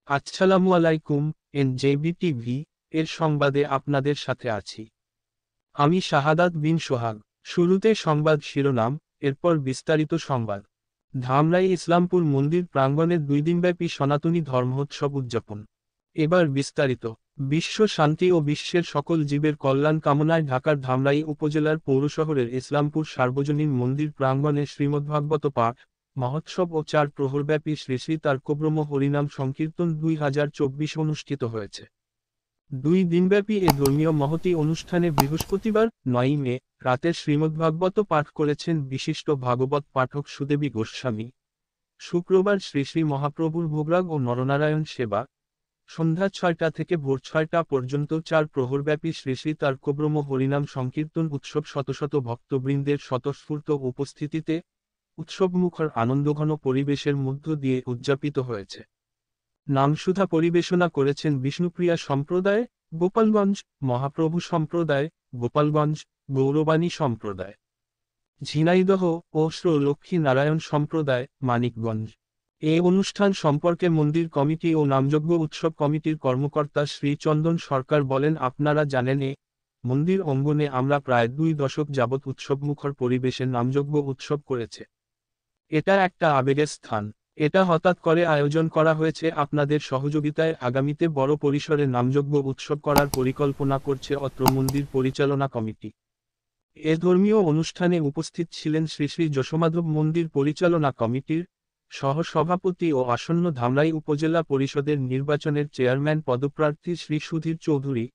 আসসালামু আলাইকুম। NJB TV এর সংবাদে আপনাদের সাথে আছি আমি শাহাদাত বিন সোহাগ। শুরুতে সংবাদ শিরোনাম, এরপর বিস্তারিত সংবাদ। ধামরাই ইসলামপুর মন্দির প্রাঙ্গণে 2 দিনব্যাপী সনাতনী ধর্মোৎসব উদযাপন। এবার বিস্তারিত। বিশ্ব শান্তি ও বিশ্বের সকল জীবের কল্যাণ কামনায় ঢাকার ধামরাই উপজেলার পৌরশহরের ইসলামপুর সার্বজনীন মন্দির প্রাঙ্গণে শ্রীমদ্ভাগবত পাঠ মহোৎসব ও 4 প্রহরব্যাপী শ্রী শ্রী তার্কব্রহ্ম হরিনাম সংকীর্তন 2024 অনুষ্ঠিত হয়েছে। 2 দিনব্যাপী এ ধর্মীয় মহতী অনুষ্ঠানে বৃহস্পতিবার 9 মে রাতে শ্রীমদ্ভাগবত পাঠ করেছেন বিশিষ্ট ভাগবত পাঠক সুদেবী গোস্বামী। শুক্রবার শ্রী শ্রী মহাপ্রভুর ভোগরাগ ও নরনারায়ণ সেবা। সন্ধ্যা 6টা থেকে ভোর 6টা পর্যন্ত 4 প্রহরব্যাপী শ্রী শ্রী তার্কব্রহ্ম হরিনাম সংকীর্তন উৎসব শত শত ভক্তবৃন্দের স্বতঃস্ফূর্ত উপস্থিতিতে উৎসবমুখর আনন্দঘন পরিবেশের মধ্য দিয়ে উদযাপিত হয়েছে। নামসুধা পরিবেশনা করেছেন বিষ্ণুপ্রিয়া সম্প্রদায়, গোপালগঞ্জ, মহাপ্রভু সম্প্রদায়, গোপালগঞ্জ, গৌরবাণী সম্প্রদায়, ঝিনাইদহ ও শ্রী লক্ষ্মী নারায়ণ সম্প্রদায়, মানিকগঞ্জ। এ অনুষ্ঠান সম্পর্কে মন্দির কমিটি ও নামযজ্ঞ উৎসব কমিটির কর্মকর্তা শ্রী চন্দন সরকার বলেন, আপনারা জানেন মন্দির অঙ্গনে আমরা প্রায় 2 দশক যাবৎ উৎসবমুখর পরিবেশে নামযজ্ঞ উৎসব করেছে। এটা একটা আবেগের স্থান। এটা হঠাৎ করে আয়োজন করা হয়েছে আপনাদের সহযোগিতায়। আগামীতে বড় পরিসরে নামযজ্ঞ উৎসব করার পরিকল্পনা করছে অত্র মন্দির পরিচালনা কমিটি। এ ধর্মীয় অনুষ্ঠানে উপস্থিত ছিলেন শ্রী শ্রী যশোমাধব মন্দির পরিচালনা কমিটির সহ-সভাপতি ও আসন্ন ধামরাই উপজেলা পরিষদের নির্বাচনের চেয়ারম্যান পদপ্রার্থী শ্রী সুধীর চৌধুরী,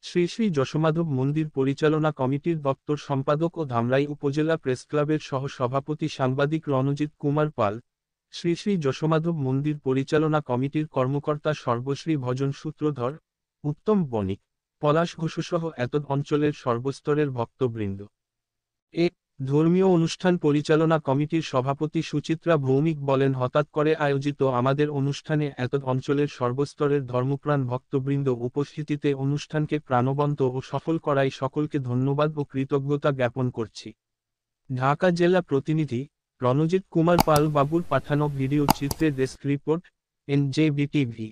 শ্রী শ্রী যশোমাধব মন্দির পরিচালনা কমিটির দপ্তর সম্পাদক ও ধামরাই উপজেলা প্রেসক্লাবের সহ-সভাপতি সাংবাদিক রণজিৎ কুমার পাল, শ্রী শ্রী যশোমাধব মন্দির পরিচালনা কমিটির কর্মকর্তা সর্বশ্রী ভজন সূত্রধর, উত্তম বণিক, পলাশ ঘোষসহ এতদ অঞ্চলের সর্বস্তরের ভক্তবৃন্দ। এ ধর্মীয় অনুষ্ঠান পরিচালনা কমিটির সভাপতি সুচিত্রা ভৌমিক বলেন, হঠাৎ করে আয়োজিত আমাদের অনুষ্ঠানে এতদ অঞ্চলের সর্বস্তরের ধর্মপ্রাণ ভক্তবৃন্দ উপস্থিতিতে অনুষ্ঠানকে প্রাণবন্ত ও সফল করায় সকলকে ধন্যবাদ ও কৃতজ্ঞতা জ্ঞাপন করছি। ঢাকা জেলা প্রতিনিধি রণজিৎ কুমার পাল বাবুর পাঠানো ভিডিও চিত্রে ডেস্ক রিপোর্ট, এনজেবি টিভি।